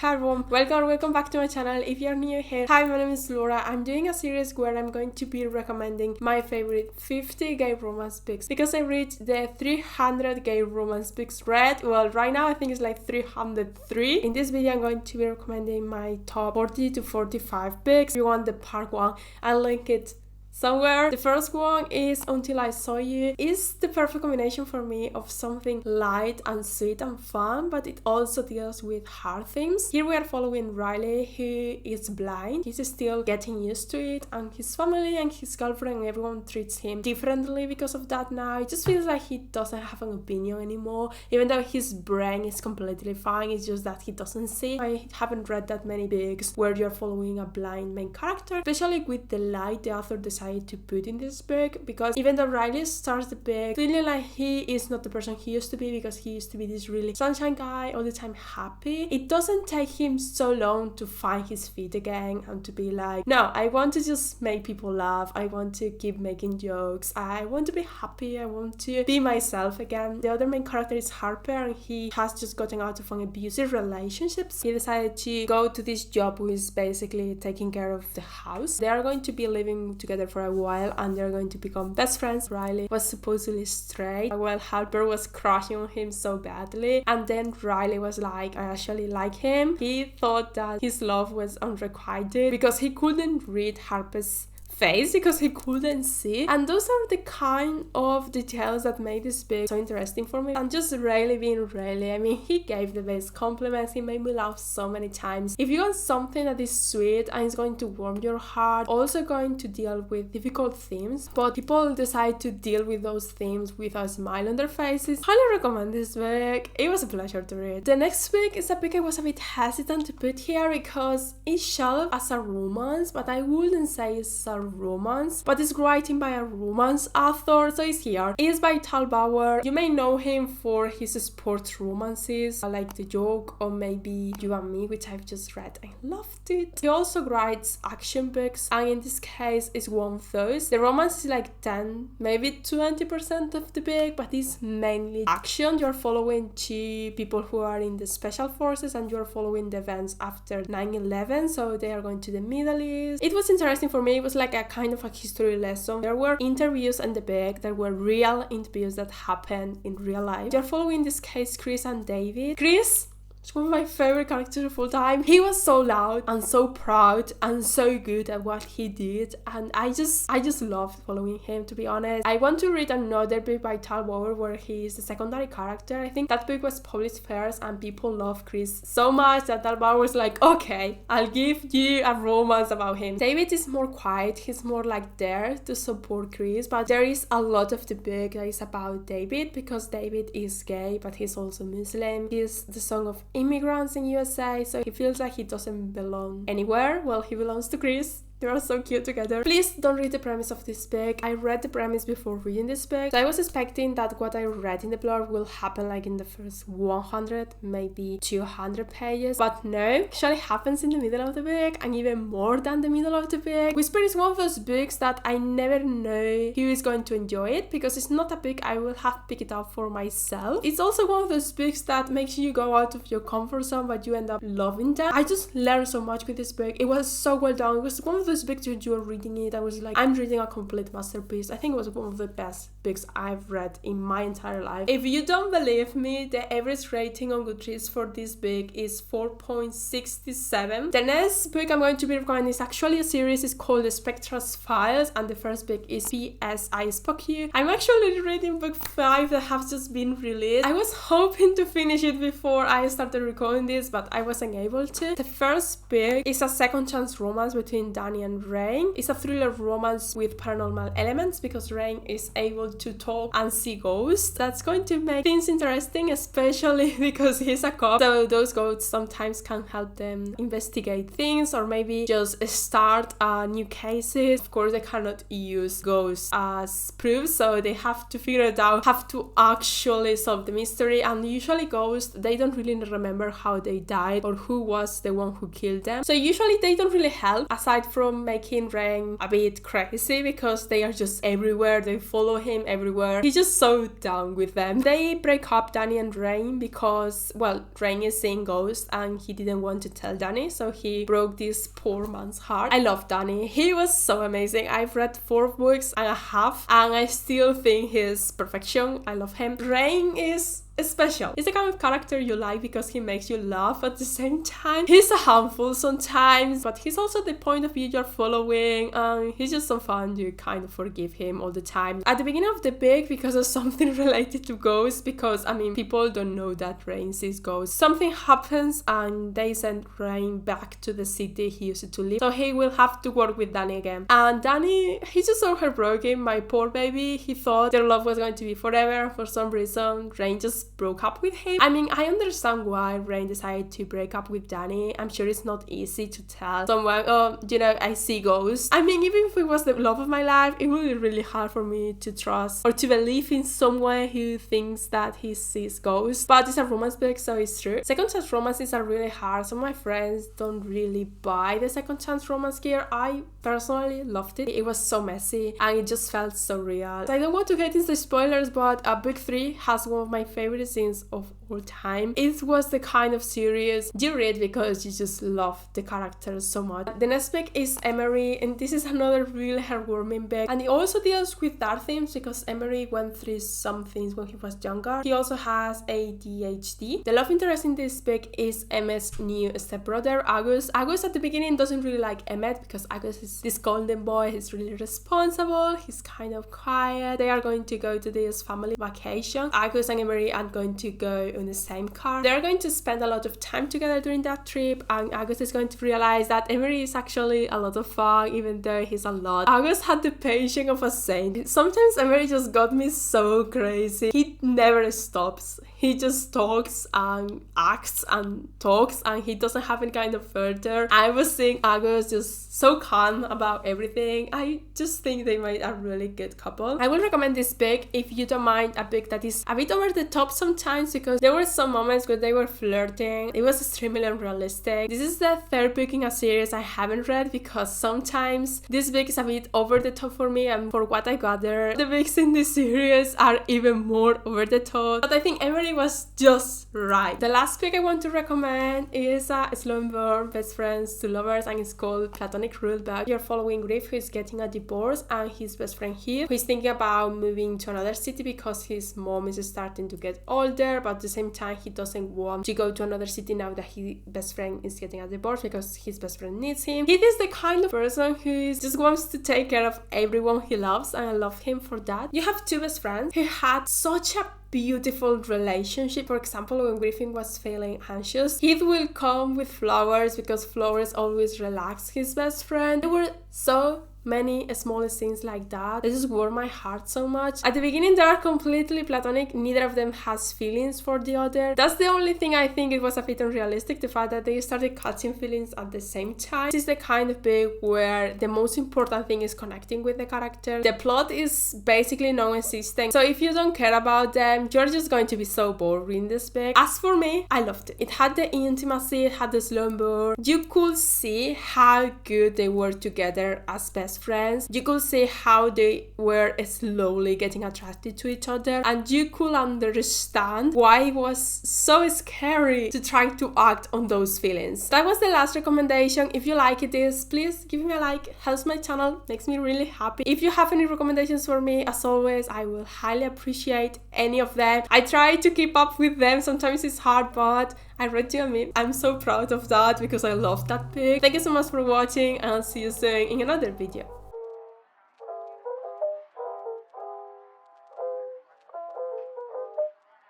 Hi everyone, welcome back to my channel. If you're new here, hi, my name is Laura. I'm doing a series where I'm going to be recommending my favorite 50 gay romance books because I reached the 300 gay romance books read. Well, right now I think it's like 303. In this video I'm going to be recommending my top 40 to 45 books. If you want the part 1, I'll link it somewhere. The first one is Until I Saw You. It's the perfect combination for me of something light and sweet and fun, but it also deals with hard themes. Here we are following Riley, who is blind. He's still getting used to it, and his family and his girlfriend and everyone treats him differently because of that now. It just feels like he doesn't have an opinion anymore, even though his brain is completely fine. It's just that he doesn't see. I haven't read that many books where you're following a blind main character, especially with the light the author decided to put in this book, because even though Riley starts the book feeling like he is not the person he used to be, because he used to be this really sunshine guy, all the time happy, it doesn't take him so long to find his feet again and to be like, no, I want to just make people laugh, I want to keep making jokes, I want to be happy, I want to be myself again. The other main character is Harper, and he has just gotten out of an abusive relationships. He decided to go to this job which is basically taking care of the house. They are going to be living together for a while and they're going to become best friends. Riley was supposedly straight while Harper was crushing on him so badly, and then Riley was like, I actually like him. He thought that his love was unrequited because he couldn't read Harper's face because he couldn't see, and those are the kind of details that made this book so interesting for me. And just Riley being Riley, I mean, he gave the best compliments, he made me laugh so many times. If you want something that is sweet and is going to warm your heart, also going to deal with difficult themes, but people decide to deal with those themes with a smile on their faces, highly recommend this book. It was a pleasure to read. The next book is a book I was a bit hesitant to put here because it's shelved as a romance, but I wouldn't say it's a romance, but it's writing by a romance author, so it's here. It's by Tal Bauer. You may know him for his sports romances like The Joke or maybe You and Me, which I've just read. I loved it. He also writes action books, and in this case it's one of those. The romance is like 10, maybe 20% of the book, but it's mainly action. You're following two people who are in the special forces and you're following the events after 9/11, so they are going to the Middle East. It was interesting for me. It was like a kind of a history lesson. There were interviews in the book, there were real interviews that happened in real life. You're following in this case Chris and David. Chris is one of my favorite characters of all time. He was so loud and so proud and so good at what he did, and I just loved following him, to be honest. I want to read another book by Tal Bauer where he is the secondary character. I think that book was published first and people love Chris so much that Tal Bauer was like, okay, I'll give you a romance about him. David is more quiet, he's more like there to support Chris, but there is a lot of the book that is about David because David is gay but he's also Muslim. He's the son of immigrants in USA, so he feels like he doesn't belong anywhere. Well, he belongs to Chris. They are so cute together. Please don't read the premise of this book. I read the premise before reading this book, so I was expecting that what I read in the blog will happen like in the first 100, maybe 200 pages, but no, it actually happens in the middle of the book, and even more than the middle of the book. Whisper is one of those books that I never know who is going to enjoy it because it's not a book I will have picked it up for myself. It's also one of those books that makes you go out of your comfort zone, but you end up loving them. I just learned so much with this book. It was so well done. It was one of those books you enjoy reading it. I was like, I'm reading a complete masterpiece. I think it was one of the best books I've read in my entire life. If you don't believe me, the average rating on Goodreads for this book is 4.67. The next book I'm going to be recommending is actually a series. It's called the Spectral Files, and the first book is P.S. I Spook You. I'm actually reading book 5 that has just been released. I was hoping to finish it before I started recording this, but I wasn't able to. The first book is a second chance romance between Danny and Rain. It's a thriller romance with paranormal elements because Rain is able to talk and see ghosts. That's going to make things interesting, especially because he's a cop, so those ghosts sometimes can help them investigate things or maybe just start new cases. Of course, they cannot use ghosts as proof, so they have to figure it out, have to actually solve the mystery, and usually ghosts, they don't really remember how they died or who was the one who killed them, so usually they don't really help aside from making Rain a bit crazy because they are just everywhere. They follow him him everywhere. He's just so down with them. They break up, Danny and Rain, because, well, Rain is seeing ghosts and he didn't want to tell Danny, so he broke this poor man's heart. I love Danny. He was so amazing. I've read 4 books and a half and I still think he's perfection. I love him. Rain is special. He's the kind of character you like because he makes you laugh at the same time. He's a handful sometimes, but he's also the point of view you're following, and he's just so fun. You kind of forgive him all the time. At the beginning of the book, because of something related to ghosts, because I mean people don't know that Rain sees ghosts, something happens and they send Rain back to the city he used to live, so he will have to work with Danny again. And Danny, he's just so heartbroken. My poor baby. He thought their love was going to be forever. For some reason Rain just broke up with him. I mean, I understand why Rain decided to break up with Danny. I'm sure it's not easy to tell someone, oh, you know, I see ghosts. I mean, even if it was the love of my life, it would be really hard for me to trust or to believe in someone who thinks that he sees ghosts. But it's a romance book, so it's true. Second chance romances are really hard. Some of my friends don't really buy the second chance romance here. I personally loved it. It was so messy and it just felt so real. I don't want to get into spoilers, but book 3 has one of my favorite scenes of all time. It was the kind of series you read because you just love the characters so much. The next book is Emery, and this is another really heartwarming book, and it also deals with dark themes because Emery went through some things when he was younger. He also has ADHD. The love interest in this book is Emmett's new stepbrother, August. August at the beginning doesn't really like Emmett because August is this golden boy. He's really responsible. He's kind of quiet. They are going to go to this family vacation. August and Emery are going to go in the same car. They're going to spend a lot of time together during that trip, and August is going to realize that Emery is actually a lot of fun, even though he's a lot. August had the patience of a saint. Sometimes Emery just got me so crazy. He never stops. He just talks and acts and talks, and he doesn't have any kind of filter. I was seeing August just so calm about everything. I just think they made a really good couple. I will recommend this book if you don't mind a book that is a bit over the top sometimes, because there were some moments where they were flirting. It was extremely unrealistic. This is the 3rd book in a series I haven't read because sometimes this book is a bit over the top for me, and for what I gather, the books in this series are even more over the top. But I think Emery was just right. The last book I want to recommend is a slow burn best friends to lovers, and it's called Platonic Rulebook. You're following Griff, who is getting a divorce, and his best friend Heath, who is thinking about moving to another city because his mom is starting to get older, but at the same time he doesn't want to go to another city now that his best friend is getting a divorce because his best friend needs him. Heath is the kind of person who just wants to take care of everyone he loves, and I love him for that. You have 2 best friends who had such a beautiful relationship. For example, when Griffin was feeling anxious, Heath will come with flowers because flowers always relax his best friend. There were so many small things like that. They just warm my heart so much. At the beginning they are completely platonic. Neither of them has feelings for the other. That's the only thing I think it was a bit unrealistic, the fact that they started catching feelings at the same time. This is the kind of book where the most important thing is connecting with the character. The plot is basically non-existent, so if you don't care about them, you're just going to be so bored reading this book. As for me, I loved it. It had the intimacy, it had the slow burn. You could see how good they were together as best friends. You could see how they were slowly getting attracted to each other, and you could understand why it was so scary to try to act on those feelings. That was the last recommendation. If you like this, please give me a like. Helps my channel, makes me really happy. If you have any recommendations for me, as always, I will highly appreciate any of them. I try to keep up with them. Sometimes it's hard, but I read you a meme. I'm so proud of that because I love that book. Thank you so much for watching, and I'll see you soon in another video.